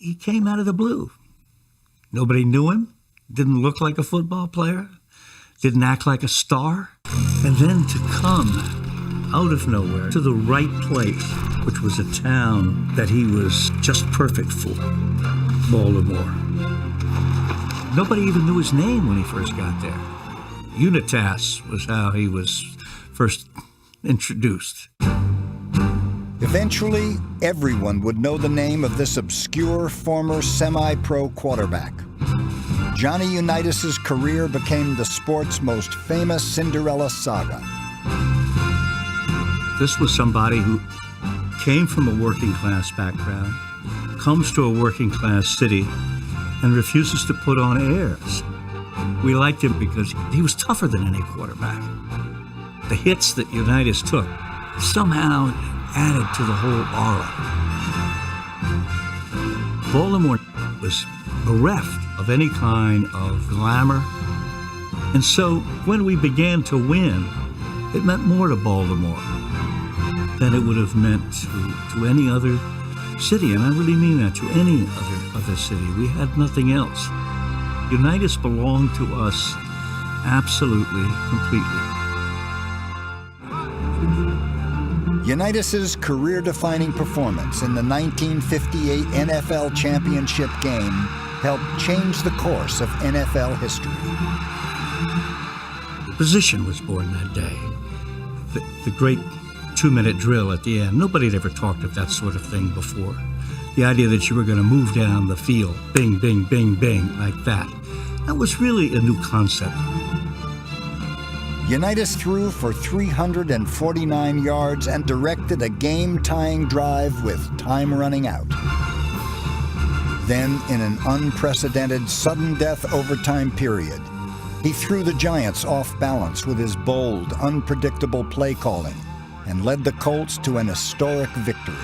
he came out of the blue. Nobody knew him, didn't look like a football player, didn't act like a star. And then to come out of nowhere to the right place, which was a town that he was just perfect for, Baltimore. Nobody even knew his name when he first got there. Unitas was how he was first introduced. Eventually, everyone would know the name of this obscure former semi-pro quarterback. Johnny Unitas' career became the sport's most famous Cinderella saga. This was somebody who came from a working class background, comes to a working class city, and refuses to put on airs. We liked him because he was tougher than any quarterback. The hits that Unitas took somehow added to the whole aura. Baltimore was bereft of any kind of glamour. And so when we began to win, it meant more to Baltimore than it would have meant to any other city. And I really mean that, to any other city. We had nothing else. Unitas belonged to us absolutely, completely. Unitas' career-defining performance in the 1958 NFL championship game helped change the course of NFL history. The position was born that day. The great 2-minute drill at the end. Nobody had ever talked of that sort of thing before. The idea that you were going to move down the field, bing, bing, bing, bing, like that. That was really a new concept. Unitas threw for 349 yards and directed a game-tying drive with time running out. Then, in an unprecedented sudden-death overtime period, he threw the Giants off balance with his bold, unpredictable play calling and led the Colts to an historic victory.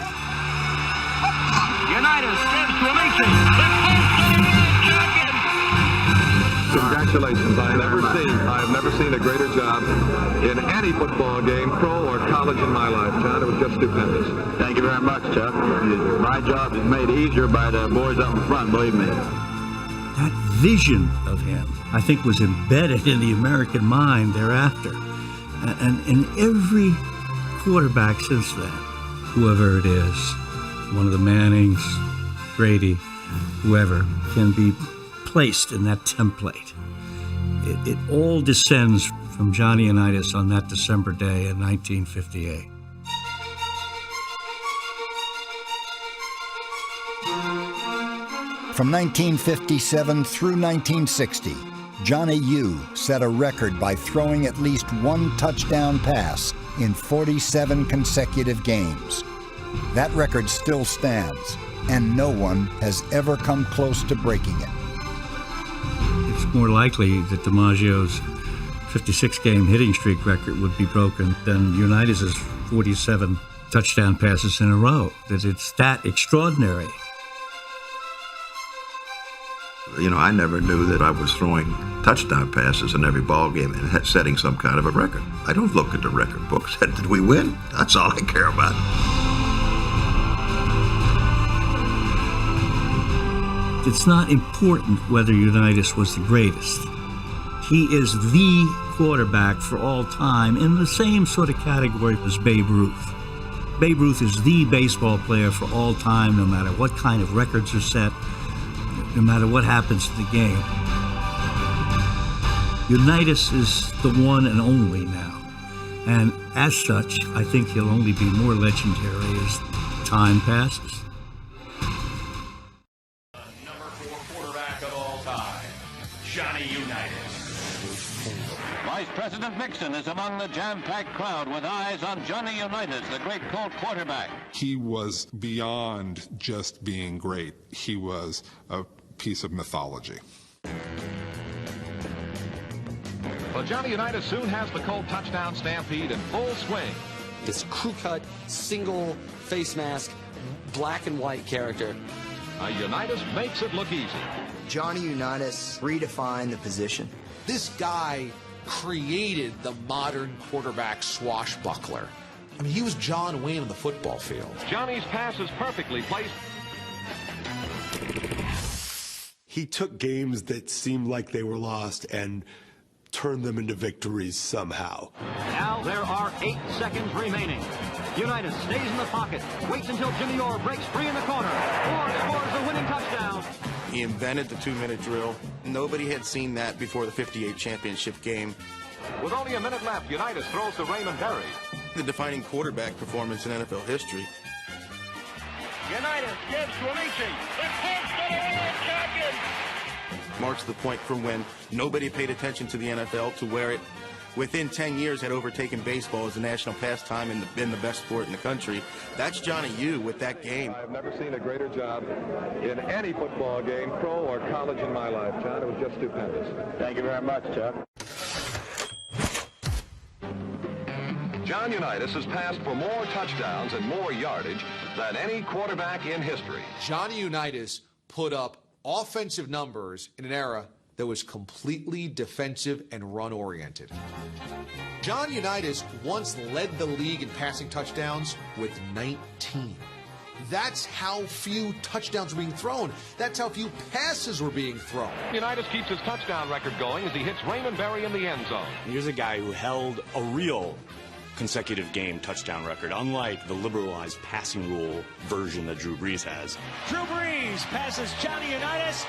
Unitas gives to Amici. Congratulations. I've never seen a greater job in any football game, pro or college, in my life, John. It was just stupendous. Thank you very much, Chuck. My job is made easier by the boys up in front, believe me. That vision of him, I think, was embedded in the American mind thereafter. And in every quarterback since then, whoever it is, one of the Mannings, Brady, whoever, can be placed in that template. It all descends from Johnny Unitas on that December day in 1958. From 1957 through 1960, Johnny U set a record by throwing at least one touchdown pass in 47 consecutive games. That record still stands, and no one has ever come close to breaking it. It's more likely that DiMaggio's 56-game hitting streak record would be broken than Unitas' 47 touchdown passes in a row. That it's that extraordinary. You know, I never knew that I was throwing touchdown passes in every ball game and setting some kind of a record. I don't look at the record books. Did we win? That's all I care about. It's not important whether Unitas was the greatest. He is the quarterback for all time in the same sort of category as Babe Ruth. Babe Ruth is the baseball player for all time, no matter what kind of records are set, no matter what happens to the game. Unitas is the one and only now. And as such, I think he'll only be more legendary as time passes. Johnny Unitas. Vice President Nixon is among the jam-packed crowd with eyes on Johnny Unitas, the great Colt quarterback. He was beyond just being great. He was a piece of mythology. Well, Johnny Unitas soon has the Colt touchdown stampede in full swing. This crew-cut, single face mask, black and white character. Unitas makes it look easy. Johnny Unitas redefined the position. This guy created the modern quarterback swashbuckler. I mean, he was John Wayne on the football field. Johnny's pass is perfectly placed. He took games that seemed like they were lost and turned them into victories somehow. Now there are 8 seconds remaining. Unitas stays in the pocket, waits until Jimmy Orr breaks free in the corner. Orr scores the winning touchdown. He invented the 2-minute drill. Nobody had seen that before the '58 championship game. With only a minute left, Unitas throws to Raymond Berry. The defining quarterback performance in NFL history. Unitas gives to Ricci. The Colts are the world champions. Marks the point from when nobody paid attention to the NFL to where it, within 10 years, had overtaken baseball as a national pastime and been the best sport in the country. That's Johnny U with that game. I've never seen a greater job in any football game, pro or college, in my life, John. It was just stupendous. Thank you very much, Chuck. John Unitas has passed for more touchdowns and more yardage than any quarterback in history. Johnny Unitas put up offensive numbers in an era that was completely defensive and run-oriented. John Unitas once led the league in passing touchdowns with 19. That's how few touchdowns were being thrown. That's how few passes were being thrown. Unitas keeps his touchdown record going as he hits Raymond Berry in the end zone. Here's a guy who held a real consecutive game touchdown record, unlike the liberalized passing rule version that Drew Brees has. Drew Brees passes Johnny Unitas.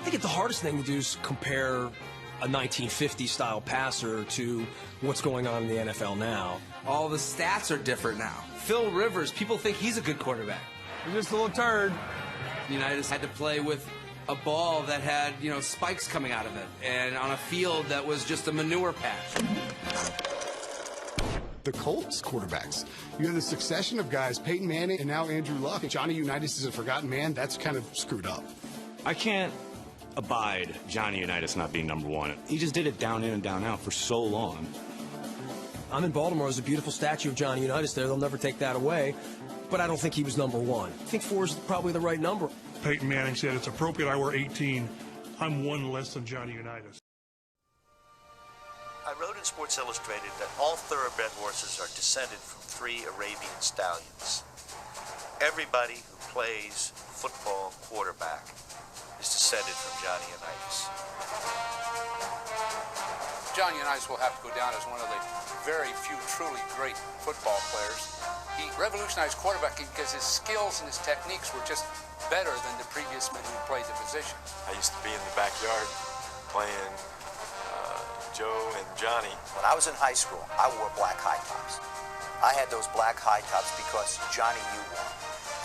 I think the hardest thing to do is compare a 1950-style passer to what's going on in the NFL now. All the stats are different now. Phil Rivers, people think he's a good quarterback. He's just a little turd. Unitas had to play with a ball that had, spikes coming out of it, and on a field that was just a manure patch. The Colts quarterbacks. You have the succession of guys, Peyton Manning and now Andrew Luck. Johnny Unitas is a forgotten man. That's kind of screwed up. I can't abide Johnny Unitas not being number one. He just did it down in and down out for so long. I'm in Baltimore. There's a beautiful statue of Johnny Unitas there. They'll never take that away. But I don't think he was number one. I think 4 is probably the right number. Peyton Manning said, it's appropriate I wear 18. I'm 1 less than Johnny Unitas. I wrote in Sports Illustrated that all thoroughbred horses are descended from 3 Arabian stallions. Everybody who plays football quarterback is descended from Johnny Unitas. Johnny Unitas will have to go down as one of the very few truly great football players. He revolutionized quarterbacking because his skills and his techniques were just better than the previous men who played the position. I used to be in the backyard playing Joe and Johnny. When I was in high school, I wore black high tops. I had those black high tops because Johnny U won.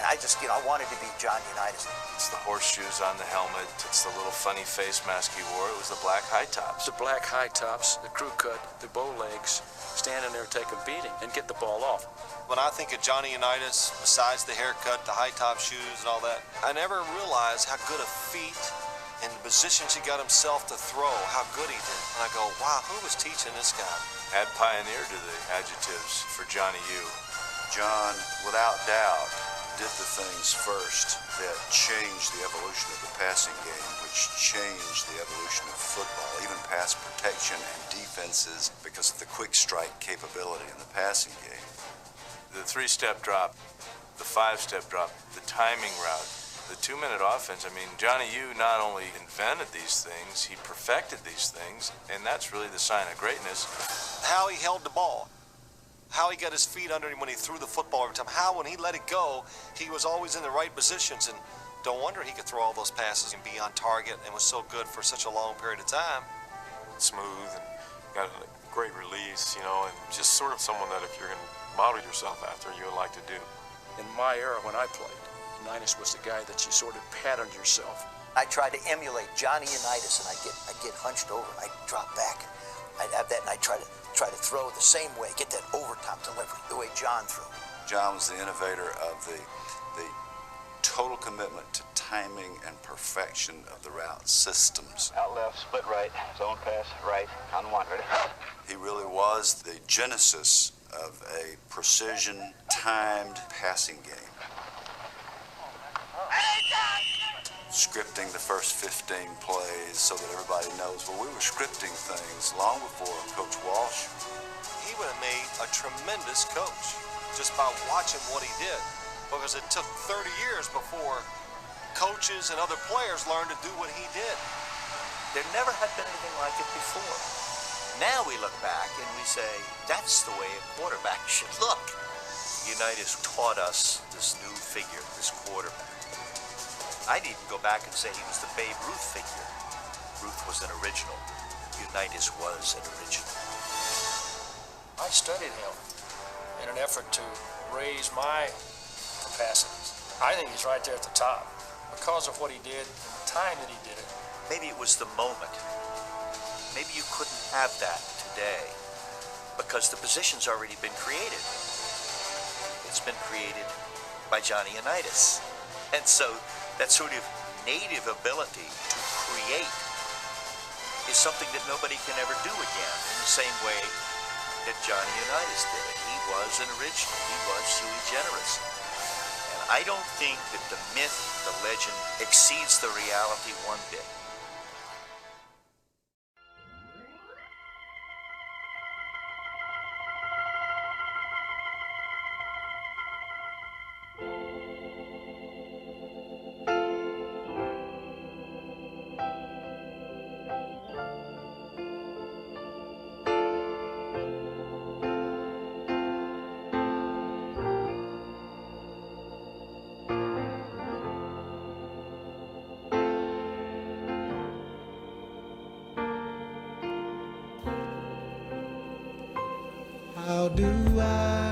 And I just, I wanted to be Johnny Unitas. It's the horseshoes on the helmet. It's the little funny face mask he wore. It was the black high tops. The black high tops, the crew cut, the bow legs, standing there take a beating and get the ball off. When I think of Johnny Unitas, besides the haircut, the high top shoes and all that, I never realized how good a feet and the positions he got himself to throw, how good he did. And I go, wow, who was teaching this guy? Add pioneer to the adjectives for Johnny U. John, without doubt, did the things first that changed the evolution of the passing game, which changed the evolution of football, even pass protection and defenses because of the quick strike capability in the passing game. The 3-step drop, the 5-step drop, the timing route, the 2-minute offense. I mean, Johnny U not only invented these things, he perfected these things, and that's really the sign of greatness. How he held the ball, how he got his feet under him when he threw the football every time, how when he let it go, he was always in the right positions, and don't wonder he could throw all those passes and be on target and was so good for such a long period of time. Smooth and got a great release, and just sort of someone that if you're going to model yourself after, you would like to do. In my era when I played, Unitas was the guy that you sort of pat on yourself. I tried to emulate Johnny Unitas, and I'd get hunched over, and I'd drop back. I'd have that, and I'd try to throw the same way, get that overtop delivery, the way John threw. John was the innovator of the total commitment to timing and perfection of the route systems. Out left, split right, zone pass right, on 1, ready? He really was the genesis of a precision, timed passing game. Scripting the first 15 plays so that everybody knows. Well, we were scripting things long before Coach Walsh. He would have made a tremendous coach just by watching what he did, because it took 30 years before coaches and other players learned to do what he did. There never had been anything like it before. Now we look back and we say, that's the way a quarterback should look. Unitas taught us this new figure, this quarterback. I'd even go back and say he was the Babe Ruth figure. Ruth was an original. Unitas was an original. I studied him in an effort to raise my capacities. I think he's right there at the top because of what he did and the time that he did it. Maybe it was the moment. Maybe you couldn't have that today because the position's already been created. It's been created by Johnny Unitas. And so that sort of native ability to create is something that nobody can ever do again in the same way that Johnny Unitas did it. He was an original. He was sui generis. And I don't think that the myth, the legend, exceeds the reality one bit. How do I